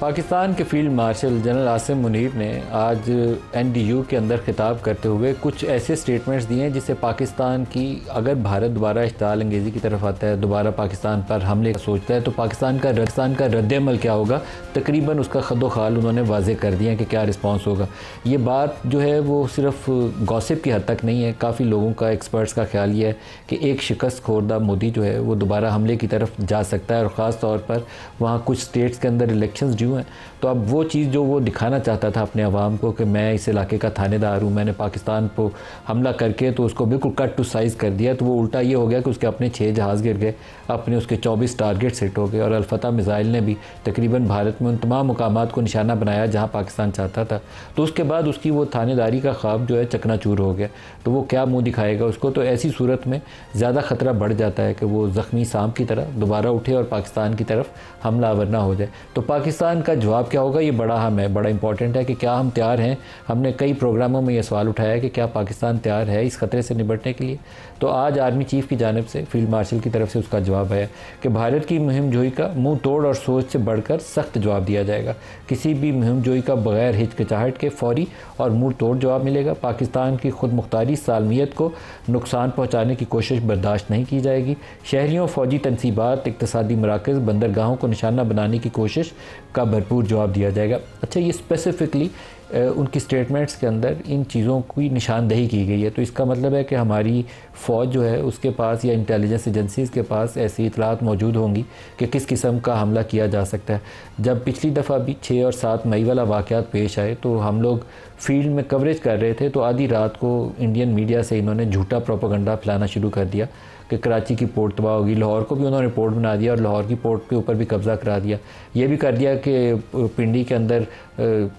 पाकिस्तान के field marshal general Asim Munir ने आज एनडीयू के अंदर खिताब करते हुए कुछ ऐसे स्टेटमेंट्स दिए हैं जिससे पाकिस्तान की, अगर भारत दोबारा इश्ताल अंगेज़ी की तरफ आता है, दोबारा पाकिस्तान पर हमले का सोचता है, तो पाकिस्तान का रद्द-ए-अमल क्या होगा, तकरीबन उसका खद्दो-खाल उन्होंने वाज़े कर दिया कि क्या रिस्पॉन्स होगा। ये बात जो है वो सिर्फ गॉसिप की हद तक नहीं है। काफ़ी लोगों का, एक्सपर्ट्स का ख्याल ये है कि एक शिकस्त खोरदा मोदी जो है वो दोबारा हमले की तरफ जा सकता है, और ख़ास तौर पर वहाँ कुछ स्टेट्स के अंदर इलेक्शंस ड्यू हैं। तो अब वो चीज़ जो वो दिखाना चाहता था अपने अवाम को कि मैं इस इलाके का थानेदार हूँ, मैंने पाकिस्तान को हमला करके तो उसको बिल्कुल कट टू साइज़ कर दिया, तो वो उल्टा ये हो गया कि उसके अपने 6 जहाज़ गिर गए, अपने उसके 24 टारगेट्स हिट हो गए, और अल-फतह मिसाइल ने भी तकरीबन भारत में उन तमाम मुकामात को निशाना बनाया जहाँ पाकिस्तान चाहता था। तो उसके बाद उसकी वो थानेदारी का ख्वाब जो है चकनाचूर हो गया। तो वो क्या मुँह दिखाएगा उसको। तो ऐसी सूरत में ज़्यादा ख़तरा बढ़ जाता है कि वो ज़ख्मी सांप की तरह दोबारा उठे और पाकिस्तान की तरफ हमलावर ना हो जाए। तो पाकिस्तान का जवाब क्या होगा, ये बड़ा अहम है, बड़ा इंपॉर्टेंट है कि क्या हम तैयार हैं। हमने कई प्रोग्रामों में ये सवाल उठाया है कि क्या पाकिस्तान तैयार है इस ख़तरे से निपटने के लिए। तो आज आर्मी चीफ़ की जानिब से, फील्ड मार्शल की तरफ से उसका जवाब है कि भारत की मुहिम जोई का मुंह तोड़ और सोच से बढ़कर सख्त जवाब दिया जाएगा। किसी भी मुहिम जोई का बग़ैर हिचकिचाहट के फौरी और मुंह तोड़ जवाब मिलेगा। पाकिस्तान की खुद मुख्तारी सालमियत को नुकसान पहुँचाने की कोशिश बर्दाश्त नहीं की जाएगी। शहरियों, फ़ौजी तनसीबात, इक़्तिसादी मराकज़, बंदरगाहों को निशाना बनाने की कोशिश का भरपूर जवाब दिया जाएगा। अच्छा, ये स्पेसिफ़िकली उनकी स्टेटमेंट्स के अंदर इन चीज़ों की निशानदही की गई है। तो इसका मतलब है कि हमारी फ़ौज जो है उसके पास या इंटेलिजेंस एजेंसीज़ के पास ऐसी इतलात मौजूद होंगी कि किस किस्म का हमला किया जा सकता है। जब पिछली दफ़ा भी 6 और 7 मई वाला वाक़यात पेश आए तो हम लोग फील्ड में कवरेज कर रहे थे, तो आधी रात को इंडियन मीडिया से इन्होंने झूठा प्रोपेगेंडा फैलाना शुरू कर दिया कि कराची की पोर्ट तबाह होगी। लाहौर को भी उन्होंने पोर्ट बना दिया और लाहौर की पोर्ट के ऊपर भी कब्ज़ा करा दिया। ये भी कर दिया कि पिंडी के अंदर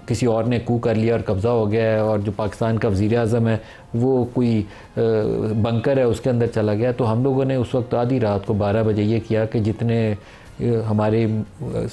किसी और ने कू कर लिया और कब्ज़ा हो गया है, और जो पाकिस्तान का वज़ीर आज़म है वो कोई बंकर है उसके अंदर चला गया। तो हम लोगों ने उस वक्त आधी रात को 12 बजे ये किया कि जितने हमारे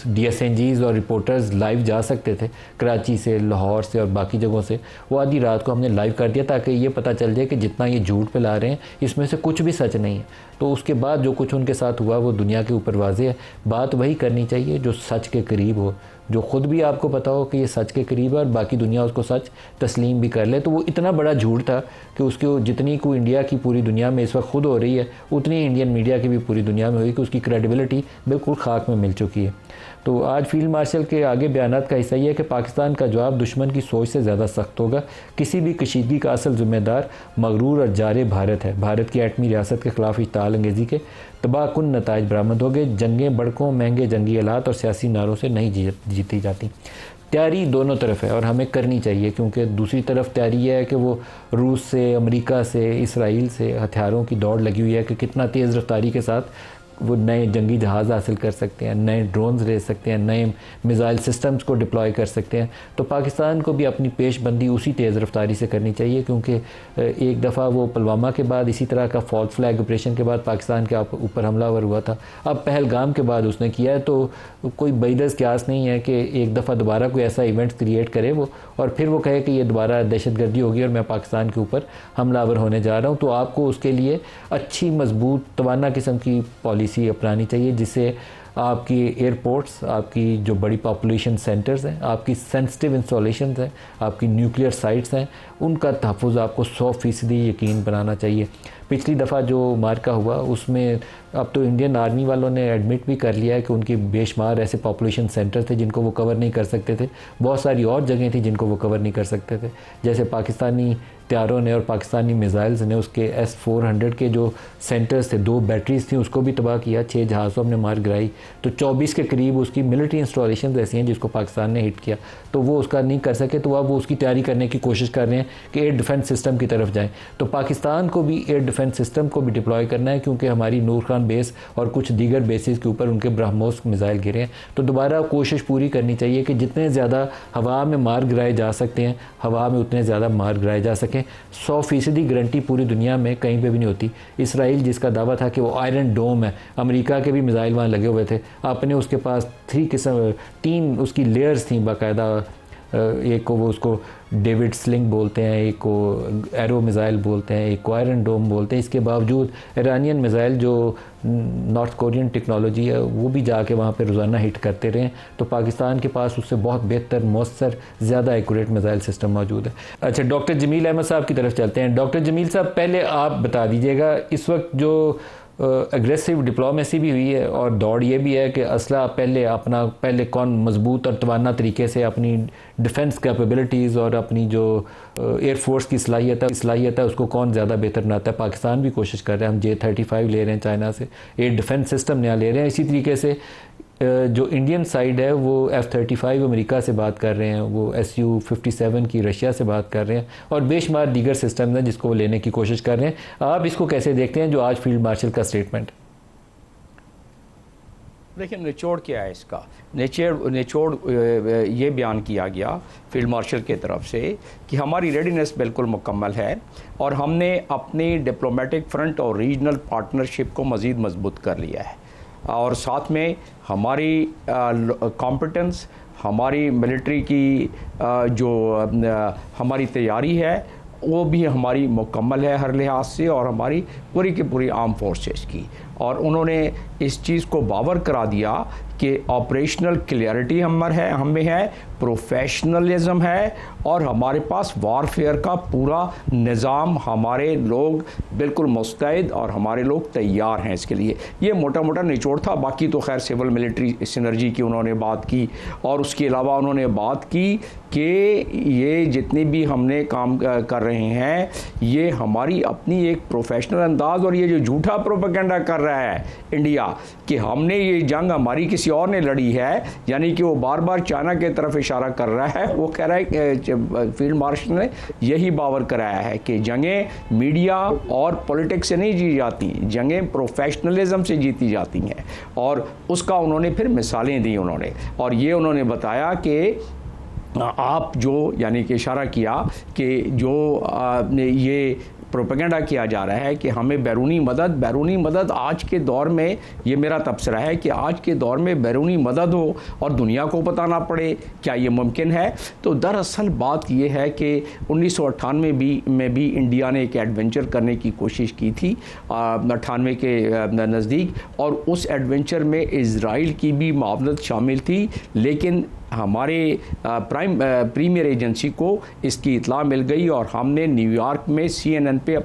DSNGs और रिपोर्टर्स लाइव जा सकते थे कराची से, लाहौर से और बाकी जगहों से, वो आधी रात को हमने लाइव कर दिया ताकि ये पता चल जाए कि जितना ये झूठ फैला रहे हैं इसमें से कुछ भी सच नहीं है। तो उसके बाद जो कुछ उनके साथ हुआ वो दुनिया के ऊपर वाज़ेह है। बात वही करनी चाहिए जो सच के करीब हो, जो ख़ुद भी आपको पता हो कि ये सच के करीब है और बाकी दुनिया उसको सच तस्लीम भी कर ले। तो वो इतना बड़ा झूठ था कि उसकी जितनी को इंडिया की पूरी दुनिया में इस वक्त खुद हो रही है उतनी इंडियन मीडिया की भी पूरी दुनिया में हुई कि उसकी क्रेडिबिलिटी बिल्कुल खाक में मिल चुकी है। तो आज फील्ड मार्शल के आगे बयानात का हिस्सा ये है कि पाकिस्तान का जवाब दुश्मन की सोच से ज़्यादा सख्त होगा। किसी भी कशीदगी का असल ज़िम्मेदार मगरूर और जारे भारत है। भारत की एटमी रियासत के ख़िलाफ़ इश्ताल अंगेज़ी के तबाहकुन नताइज बरामद हो गए। जंगें बड़कों, महंगे जंगी आलात और सियासी नारों से नहीं जीती जाती। तैयारी दोनों तरफ है और हमें करनी चाहिए, क्योंकि दूसरी तरफ तैयारी यह है कि वो रूस से, अमेरिका से, इसराइल से हथियारों की दौड़ लगी हुई है कि कितना तेज़ रफ्तारी के साथ वो नए जंगी जहाज़ हासिल कर सकते हैं, नए ड्रोन्स ले सकते हैं, नए मिसाइल सिस्टम्स को डिप्लॉय कर सकते हैं। तो पाकिस्तान को भी अपनी पेशबंदी उसी तेज़ रफ्तारी से करनी चाहिए, क्योंकि एक दफ़ा वो पुलवामा के बाद इसी तरह का फॉल्स फ्लैग ऑपरेशन के बाद पाकिस्तान के ऊपर हमलावर हुआ था। अब पहलगाम के बाद उसने किया है। तो कोई बैदस क्यास नहीं है कि एक दफ़ा दोबारा कोई ऐसा इवेंट क्रिएट करे वो, और फिर वो कहे कि ये दोबारा दहशतगर्दी होगी और मैं पाकिस्तान के ऊपर हमलावर होने जा रहा हूँ। तो आपको उसके लिए अच्छी, मजबूत, तवाना किस्म की पॉलिसी अपनानी चाहिए, जिससे आपकी एयरपोर्ट्स, आपकी जो बड़ी पॉपुलेशन सेंटर्स हैं, आपकी सेंसिटिव इंस्टॉलेशंस हैं, आपकी न्यूक्लियर साइट्स हैं, उनका तहफ़्फ़ुज़ आपको 100% यकीन बनाना चाहिए। पिछली दफ़ा जो मार्का हुआ उसमें अब तो इंडियन आर्मी वालों ने एडमिट भी कर लिया है कि उनकी बेशुमार ऐसे पॉपुलेशन सेंटर थे जिनको वो कवर नहीं कर सकते थे। बहुत सारी और जगहें थी जिनको वो कवर नहीं कर सकते थे। जैसे पाकिस्तानी त्यारों ने और पाकिस्तानी मिसाइल्स ने उसके S-400 के जो सेंटर्स थे, 2 बैटरीज थी, उसको भी तबाह किया, 6 जहाज़ों हमने मार गिराई। तो 24 के करीब उसकी मिलिट्री इंस्टॉलेशन ऐसी हैं जिसको पाकिस्तान ने हिट किया। तो वो उसका नहीं कर सके, तो अब वो उसकी तैयारी करने की कोशिश कर रहे हैं कि एयर डिफेंस सिस्टम की तरफ जाएँ। तो पाकिस्तान को भी एयर डिफेंस सिस्टम को भी डिप्लॉय करना है, क्योंकि हमारी नूर खान बेस और कुछ दीगर बेसिस के ऊपर उनके ब्रह्मोस मिसाइल गिरे हैं। तो दोबारा कोशिश पूरी करनी चाहिए कि जितने ज़्यादा हवा में मार गिराए जा सकते हैं, हवा में उतने ज़्यादा मार गिराए जा सकें। 100% गारंटी पूरी दुनिया में कहीं पे भी नहीं होती। इसराइल जिसका दावा था कि वो आयरन डोम है, अमेरिका के भी मिसाइल वहाँ लगे हुए थे, आपने उसके पास 3 उसकी लेयर्स थी बाकायदा एक को वो उसको डेविड स्लिंग बोलते हैं, एक को एरो मिज़ाइल बोलते हैं, एक को आयरन डोम बोलते हैं। इसके बावजूद ईरानियन मिज़ाइल जो नॉर्थ कोरियन टेक्नोलॉजी है वो भी जाके वहाँ पे रोज़ाना हिट करते रहे, तो पाकिस्तान के पास उससे बहुत बेहतर, मौसर, ज़्यादा एक्यूरेट मिज़ाइल सिस्टम मौजूद है। अच्छा, डॉक्टर जमील अहमद साहब की तरफ चलते हैं। डॉक्टर जमील साहब, पहले आप बता दीजिएगा, इस वक्त जो एग्रेसिव डिप्लोमेसी भी हुई है और दौड़ ये भी है कि असला पहले कौन मजबूत और तवाना तरीके से अपनी डिफेंस कैपेबिलिटीज़ और अपनी जो एयरफोर्स की सलाहियत है उसको कौन ज़्यादा बेहतर बनाता है। पाकिस्तान भी कोशिश कर रहे हैं, हम J-35 ले रहे हैं चाइना से, एयर डिफेंस सिस्टम नया ले रहे हैं। इसी तरीके से जो इंडियन साइड है वो F-35 अमेरिका से बात कर रहे हैं, वो Su-57 की रशिया से बात कर रहे हैं, और बेशुमार दीगर सिस्टम हैं जिसको वो लेने की कोशिश कर रहे हैं। आप इसको कैसे देखते हैं जो आज फील्ड मार्शल का स्टेटमेंट? देखिए, निचोड़ क्या है इसका? निचोड़ ये बयान किया गया फील्ड मार्शल की तरफ से कि हमारी रेडीनेस बिल्कुल मुकम्मल है और हमने अपनी डिप्लोमेटिक फ्रंट और रीजनल पार्टनरशिप को मज़ीद मजबूत कर लिया है, और साथ में हमारी कॉम्पिटेंस, हमारी मिलिट्री की जो हमारी तैयारी है वो भी हमारी मुकम्मल है हर लिहाज से, और हमारी पूरी की पूरी आर्म फोर्सेस की। और उन्होंने इस चीज़ को बावर करा दिया कि ऑपरेशनल क्लियरिटी हमें है, प्रोफेशनलिज्म है, और हमारे पास वारफेयर का पूरा निज़ाम, हमारे लोग बिल्कुल मुस्तैद और हमारे लोग तैयार हैं इसके लिए। ये मोटा मोटा निचोड़ था। बाकी तो खैर सिविल मिलिट्री सिनर्जी की उन्होंने बात की, और उसके अलावा उन्होंने बात की कि ये जितने भी हमने काम कर रहे हैं ये हमारी अपनी एक प्रोफेशनल अंदाज़, और ये जो झूठा प्रोपेगेंडा कर रहा है इंडिया कि हमने ये जंग हमारी किसी और ने लड़ी है, यानी कि वो बार बार चाइना की तरफ इशारा कर रहा है। वो कह रहा है कि फील्ड मार्शल ने यही बावर कराया है कि जंगें मीडिया और पॉलिटिक्स से नहीं जीती जाती, जंगें प्रोफेशनलिज्म से जीती जाती हैं, और उसका उन्होंने फिर मिसालें दी उन्होंने। और ये उन्होंने बताया कि आप जो, यानी कि इशारा किया कि जो ये प्रोपेगेंडा किया जा रहा है कि हमें बैरूनी मदद आज के दौर में, ये मेरा तबसरा है कि आज के दौर में बैरूनी मदद हो और दुनिया को बताना पड़े, क्या ये मुमकिन है? तो दरअसल बात ये है कि 1998 में भी इंडिया ने एक एडवेंचर करने की कोशिश की थी 98 के नज़दीक, और उस एडवेंचर में इज़राइल की भी मावनत शामिल थी, लेकिन हमारे प्रीमियर एजेंसी को इसकी इत्ला मिल गई और हमने न्यूयॉर्क में CNN पे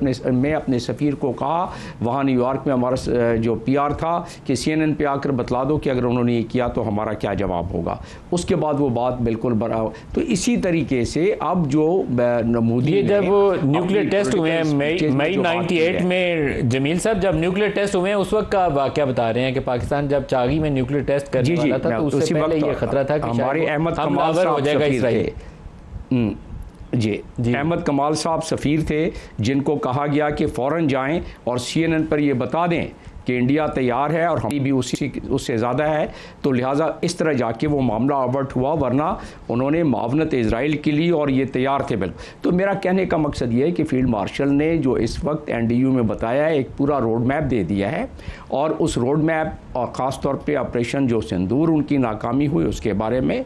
अपने सफ़ीर को कहा, वहाँ न्यूयॉर्क में हमारा जो PR था, कि CNN पे आकर बतला दो कि अगर उन्होंने ये किया तो हमारा क्या जवाब होगा। उसके बाद वो बात बिल्कुल बराबर। तो इसी तरीके से अब जो मोदी, जब वो न्यूक्लियर टेस्ट हुए हैं मई 98 में, जमील साहब जब न्यूक्लियर टेस्ट हुए हैं उस वक्त का वाक़या बता रहे हैं कि पाकिस्तान जब चागी में न्यूक्लियर टेस्ट करने वाला था तो उससे पहले ये खतरा था कि हमारे अहमद कमाल साहब सफीर थे। जी, अहमद कमाल साहब सफ़ीर थे, जिनको कहा गया कि फ़ौरन जाएं और CNN पर ये बता दें कि इंडिया तैयार है और हम भी उससे ज़्यादा है। तो लिहाजा इस तरह जाके वो मामला अवर्ट हुआ, वरना उन्होंने मावनत इज़राइल के लिए और ये तैयार थे बिल्कुल। तो मेरा कहने का मकसद ये है कि फील्ड मार्शल ने जो इस वक्त NDU में बताया है, एक पूरा रोड मैप दे दिया है, और उस रोड मैप और ख़ास तौर पे ऑपरेशन जो सिंदूर उनकी नाकामी हुई उसके बारे में,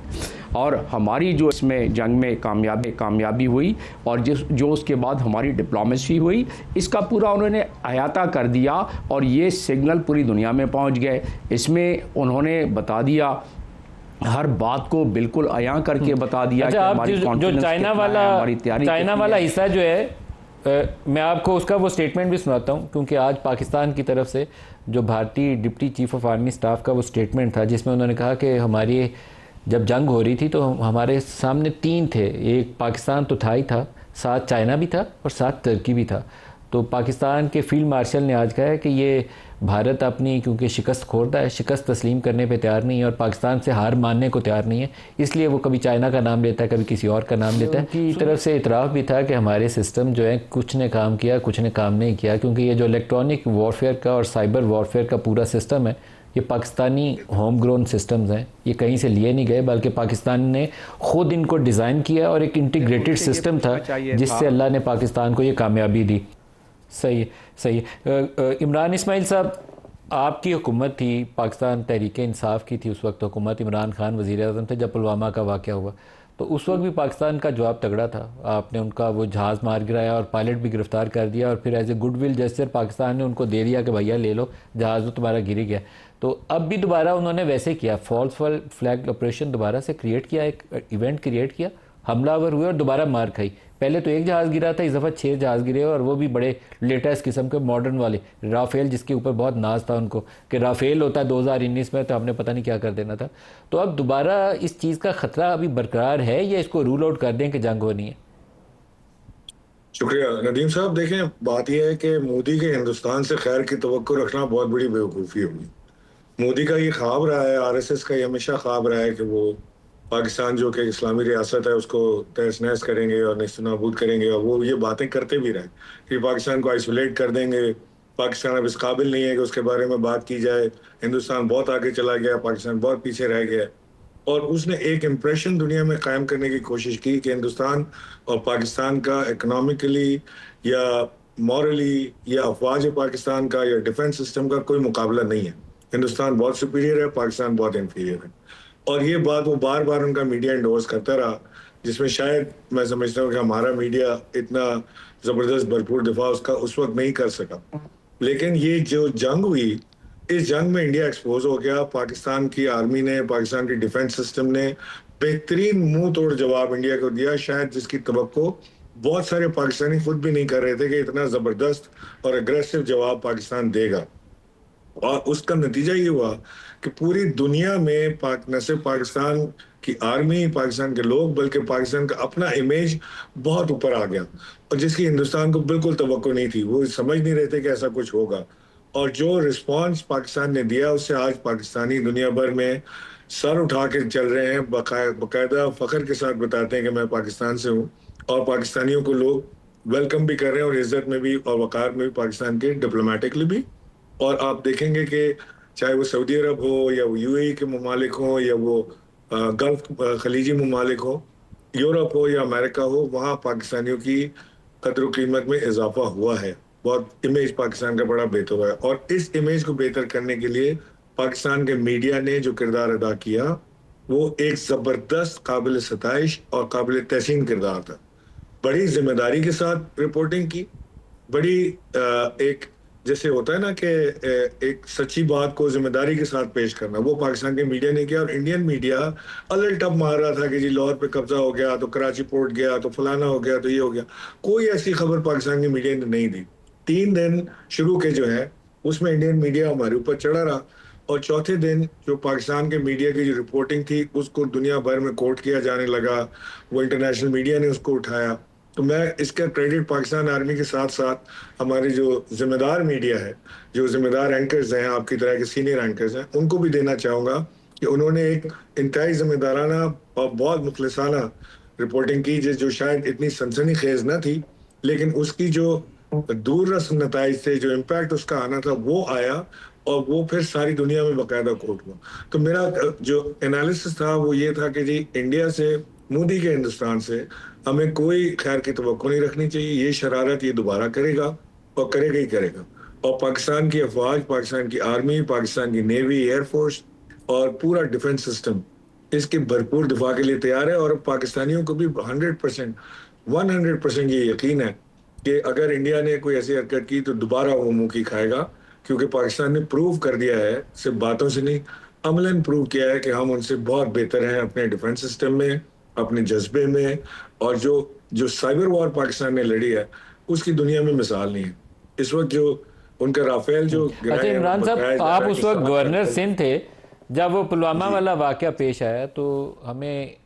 और हमारी जो इसमें जंग में कामयाबी हुई, और जो उसके बाद हमारी डिप्लोमेसी हुई, इसका पूरा उन्होंने अहाता कर दिया, और ये सिग्नल पूरी दुनिया में पहुंच गए। इसमें उन्होंने बता दिया, हर बात को बिल्कुल अयां करके बता दिया। अच्छा, कि हमारी जो चाइना वाला हिस्सा जो है, मैं आपको उसका वो स्टेटमेंट भी सुनाता हूँ, क्योंकि आज पाकिस्तान की तरफ से जो भारतीय deputy chief of army staff का वो स्टेटमेंट था, जिसमें उन्होंने कहा कि हमारी जब जंग हो रही थी तो हमारे सामने 3 थे, एक पाकिस्तान तो था ही था, साथ चाइना भी था और साथ तुर्की भी था। तो पाकिस्तान के फील्ड मार्शल ने आज कहा है कि ये भारत अपनी क्योंकि शिकस्त खोरदा है, शिकस्त तस्लीम करने पे तैयार नहीं है और पाकिस्तान से हार मानने को तैयार नहीं है, इसलिए वो कभी चाइना का नाम लेता है, कभी किसी और का नाम लेता है। की तरफ से इतराफ़ भी था कि हमारे सिस्टम जो है कुछ ने काम किया, कुछ ने काम नहीं किया, क्योंकि ये जो इलेक्ट्रॉनिक वॉरफेयर का और साइबर वॉरफेयर का पूरा सिस्टम है, ये पाकिस्तानी होम ग्रोन सिस्टम्स हैं, ये कहीं से लिए नहीं गए, बल्कि पाकिस्तान ने ख़ुद इनको डिज़ाइन किया और एक इंटीग्रेटेड सिस्टम था जिससे अल्लाह ने पाकिस्तान को ये कामयाबी दी। सही है। इमरान इस्माइल साहब, आपकी हुकूमत थी, पाकिस्तान तहरीक इंसाफ की थी उस वक्त हुकूमत, इमरान खान वज़ीर आज़म थे जब पुलवामा का वाक़या हुआ। तो उस वक्त भी पाकिस्तान का जवाब तगड़ा था। आपने उनका वो जहाज़ मार गिराया और पायलट भी गिरफ्तार कर दिया, और फिर as a goodwill gesture Pakistan ने उनको दे दिया कि भैया ले लो जहाज़, तो तुम्हारा गिर ही गया। तो अब भी दोबारा उन्होंने वैसे किया, फॉल्स फ्लैग ऑपरेशन दोबारा से क्रिएट किया, एक इवेंट क्रिएट किया, हमलावर हुए और दोबारा मार खाई। पहले तो एक जहाज़ गिरा था, इस दफ़ा 6 जहाज़ गिरे, और वो भी बड़े लेटेस्ट किस्म के मॉडर्न वाले राफेल, जिसके ऊपर बहुत नाज था उनको कि राफेल होता है 2019 में तो हमने पता नहीं क्या कर देना था। तो अब दोबारा इस चीज़ का ख़तरा अभी बरकरार है या इसको रूल आउट कर दें कि जंग होनी है? शुक्रिया नदीम साहब। देखें, बात यह है कि मोदी के हिंदुस्तान से खैर की तवक्को रखना बहुत बड़ी बेवकूफ़ी होगी। मोदी का ये ख्वाब रहा है, आरएसएस का ये हमेशा ख्वाब रहा है कि वो पाकिस्तान जो कि इस्लामी रियासत है उसको तहस नहस करेंगे और नेस्तनाबूद करेंगे, और वो ये बातें करते भी रहे कि पाकिस्तान को आइसोलेट कर देंगे, पाकिस्तान अब इस काबिल नहीं है कि उसके बारे में बात की जाए, हिंदुस्तान बहुत आगे चला गया, पाकिस्तान बहुत पीछे रह गया। और उसने एक इम्प्रेशन दुनिया में कायम करने की कोशिश की कि हिंदुस्तान और पाकिस्तान का इकोनॉमिकली या मॉरली या अफवाज पाकिस्तान का या डिफेंस सिस्टम का कोई मुकाबला नहीं है। हिंदुस्तान बहुत सुपीरियर है, पाकिस्तान बहुत इंफीरियर है। और ये बात वो बार बार उनका मीडिया इंडोर्स करता रहा, जिसमें शायद मैं समझता हूँ कि हमारा मीडिया इतना ज़बरदस्त भरपूर दिफा उसका उस वक्त नहीं कर सका। लेकिन ये जो जंग हुई, इस जंग में इंडिया एक्सपोज हो गया। पाकिस्तान की आर्मी ने, पाकिस्तान की डिफेंस सिस्टम ने बेहतरीन मुंह तोड़ जवाब इंडिया को दिया, शायद जिसकी तवक्को बहुत सारे पाकिस्तानी खुद भी नहीं कर रहे थे कि इतना ज़बरदस्त और अग्रेसिव जवाब पाकिस्तान देगा। और उसका नतीजा ये हुआ कि पूरी दुनिया में न सिर्फ पाकिस्तान की आर्मी, पाकिस्तान के लोग, बल्कि पाकिस्तान का अपना इमेज बहुत ऊपर आ गया, और जिसकी हिंदुस्तान को बिल्कुल तवक्को नहीं थी। वो समझ नहीं रहे थे कि ऐसा कुछ होगा। और जो रिस्पांस पाकिस्तान ने दिया, उससे आज पाकिस्तानी दुनिया भर में सर उठा के चल रहे हैं, बाकायदा फख्र के साथ बताते हैं कि मैं पाकिस्तान से हूँ, और पाकिस्तानियों को लोग वेलकम भी कर रहे हैं, और इज्जत में भी और वक़ार में भी, पाकिस्तान के डिप्लोमेटिकली भी। और आप देखेंगे कि चाहे वो सऊदी अरब हो या वो यूएई के ममालिक हो या वो गल्फ खलीजी ममालिक हो, यूरोप हो या अमेरिका हो, वहाँ पाकिस्तानियों की कदर कीमत में इजाफा हुआ है। बहुत इमेज पाकिस्तान का बड़ा बेहतर हुआ है, और इस इमेज को बेहतर करने के लिए पाकिस्तान के मीडिया ने जो किरदार अदा किया, वो एक ज़बरदस्त, काबिल सताइश और काबिल तहसीन किरदार था। बड़ी जिम्मेदारी के साथ रिपोर्टिंग की, बड़ी एक जैसे होता है ना कि एक सच्ची बात को जिम्मेदारी के साथ पेश करना, वो पाकिस्तान के मीडिया ने किया। और इंडियन मीडिया अलर्ट टप मार रहा था कि जी लाहौर पे कब्जा हो गया, तो कराची पोर्ट गया, तो फलाना हो गया, तो ये हो गया। कोई ऐसी खबर पाकिस्तान की मीडिया ने नहीं दी। 3 दिन शुरू के जो है उसमें इंडियन मीडिया हमारे ऊपर चढ़ा रहा, और चौथे दिन जो पाकिस्तान के मीडिया की जो रिपोर्टिंग थी उसको दुनिया भर में कोट किया जाने लगा, वो इंटरनेशनल मीडिया ने उसको उठाया। तो मैं इसका क्रेडिट पाकिस्तान आर्मी के साथ साथ हमारे जो जिम्मेदार मीडिया है, जो जिम्मेदार एंकर्स हैं, आपकी तरह के सीनियर एंकर्स हैं, उनको भी देना चाहूँगा कि उन्होंने एक इंतहाई जिम्मेदाराना और बहुत मुखलिसाना रिपोर्टिंग की, जो शायद इतनी सनसनीखेज न थी, लेकिन उसकी जो दूररस नताइज थे, जो इम्पैक्ट उसका आना था, वो आया, और वो फिर सारी दुनिया में बाकायदा कोट हुआ। तो मेरा जो एनालिसिस था वो ये था कि जी इंडिया से, मोदी के हिंदुस्तान से हमें कोई खैर की तवक्को नहीं रखनी चाहिए। ये शरारत ये दोबारा करेगा, और करेगा ही करेगा। और पाकिस्तान की अफवाज, पाकिस्तान की आर्मी, पाकिस्तान की नेवी, एयरफोर्स और पूरा डिफेंस सिस्टम इसके भरपूर दिफा के लिए तैयार है। और पाकिस्तानियों को भी 100% ये यकीन है कि अगर इंडिया ने कोई ऐसी हरकत की तो दोबारा वो मुंह की खाएगा, क्योंकि पाकिस्तान ने प्रूव कर दिया है, सिर्फ बातों से नहीं, अमलन प्रूव किया है कि हम उनसे बहुत बेहतर हैं अपने डिफेंस सिस्टम में, अपने जज्बे में, और जो साइबर वॉर पाकिस्तान ने लड़ी है उसकी दुनिया में मिसाल नहीं है। इस वक्त जो उनका राफेल जो अच्छा इमरान साहब, आप उस वक्त गवर्नर सिंध थे जब वो पुलवामा वाला वाक़या पेश आया, तो हमें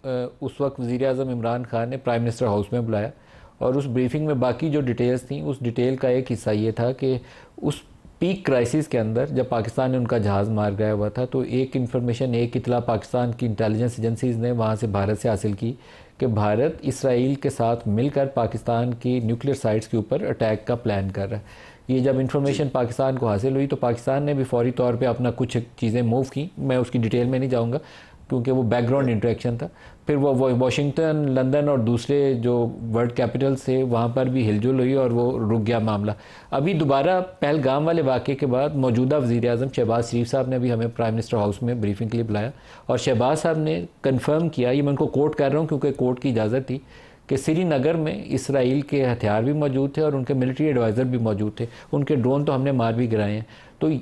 उस वक्त वज़ीर आज़म इमरान खान ने प्राइम मिनिस्टर हाउस में बुलाया, और उस ब्रीफिंग में बाकी जो डिटेल्स थी, उस डिटेल का एक हिस्सा ये था कि उस पीक क्राइसिस के अंदर जब पाकिस्तान ने उनका जहाज़ मार गया हुआ था, तो एक इन्फॉर्मेशन, एक इतला पाकिस्तान की इंटेलिजेंस एजेंसीज़ ने वहाँ से भारत से हासिल की कि भारत इसराइल के साथ मिलकर पाकिस्तान की न्यूक्लियर साइट्स के ऊपर अटैक का प्लान कर रहा है। ये जब इन्फॉर्मेशन पाकिस्तान को हासिल हुई तो पाकिस्तान ने भी फौरी तौर पे अपना कुछ चीज़ें मूव की, मैं उसकी डिटेल में नहीं जाऊँगा। क्योंकि वो बैकग्राउंड इंटरेक्शन था। फिर वो वाशिंगटन, लंदन और दूसरे जो वर्ल्ड कैपिटल्स थे वहाँ पर भी हिलजुल हुई और वो रुक गया मामला। अभी दोबारा पहलगाम वाले वाक़े के बाद मौजूदा वज़ीर-ए-आज़म शहबाज शरीफ साहब ने भी हमें प्राइम मिनिस्टर हाउस में ब्रीफिंग के लिए बुलाया और शहबाज साहब ने कन्फर्म किया, ये मैं उनको कोट कर रहा हूँ क्योंकि कोर्ट की इजाज़त थी, कि श्रीनगर में इसराइल के हथियार भी मौजूद थे और उनके मिलिट्री एडवाइज़र भी मौजूद थे, उनके ड्रोन तो हमने मार भी गिराए हैं। तो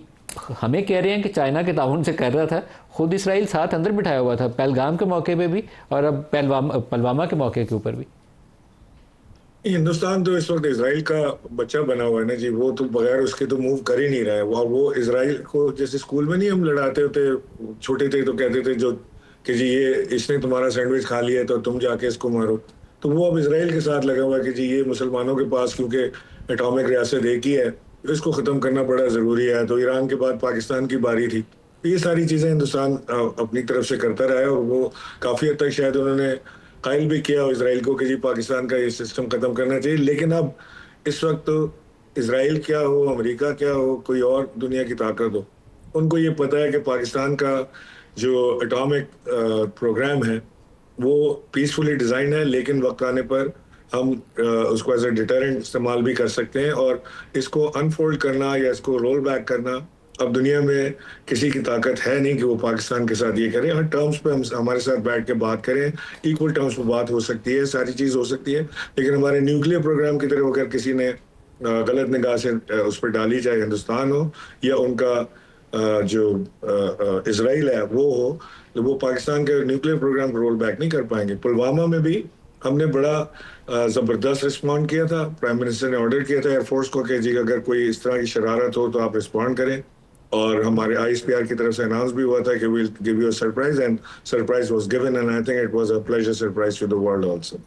हमें कह रहे हैं कि चाइना के ताउन से कर रहा था, खुद इसराइल साथ अंदर बिठाया हुआ था पहलगाम के मौके पे भी और अब पुलवामा के मौके के ऊपर भी। हिंदुस्तान तो इस वक्त इसराइल का बच्चा बना हुआ है ना जी, वो तो बगैर उसके तो मूव कर ही नहीं रहा है। वो इसराइल को जैसे स्कूल में नहीं हम लड़ाते होते, छोटे थे तो कहते थे जो कि जी ये इसने तुम्हारा सैंडविच खा लिया तो तुम जाके इसको मारो, तो वो अब इसराइल के साथ लगा हुआ है कि जी ये मुसलमानों के पास क्योंकि एटॉमिक रियासत एक ही है, इसको ख़त्म करना बड़ा ज़रूरी है। तो ईरान के बाद पाकिस्तान की बारी थी। तो ये सारी चीज़ें हिंदुस्तान अपनी तरफ से करता रहा है और वो काफ़ी हद तक शायद उन्होंने कायल भी किया इसराइल को कि जी पाकिस्तान का ये सिस्टम ख़त्म करना चाहिए। लेकिन अब इस वक्त तो इसराइल क्या हो, अमेरिका क्या हो, कोई और दुनिया की ताकत हो, उनको ये पता है कि पाकिस्तान का जो एटॉमिक प्रोग्राम है वो पीसफुली डिज़ाइन है, लेकिन वक्त आने पर हम उसको एज ए डिटरेंट इस्तेमाल भी कर सकते हैं। और इसको अनफोल्ड करना या इसको रोल बैक करना अब दुनिया में किसी की ताकत है नहीं कि वो पाकिस्तान के साथ ये करें। हर टर्म्स पे हम हमारे साथ बैठ के बात करें, इक्वल टर्म्स पे बात हो सकती है, सारी चीज़ हो सकती है। लेकिन हमारे न्यूक्लियर प्रोग्राम की तरफ अगर किसी ने गलत निगाह से उस पर डाली, चाहे हिंदुस्तान हो या उनका जो इसराइल है वो हो, तो वो पाकिस्तान के न्यूक्लियर प्रोग्राम को रोल बैक नहीं कर पाएंगे। पुलवामा में भी हमने बड़ा ज़बरदस्त रिस्पॉन्ड किया था। प्राइम मिनिस्टर ने ऑर्डर किया था एयरफोर्स को कि जी अगर कोई इस तरह की शरारत हो तो आप रिस्पॉन्ड करें, और हमारे आईएसपीआर की तरफ से अनाउंस भी हुआ था कि we will give you a surprise, and surprise was given, and I think it was a pleasure surprise to the world also.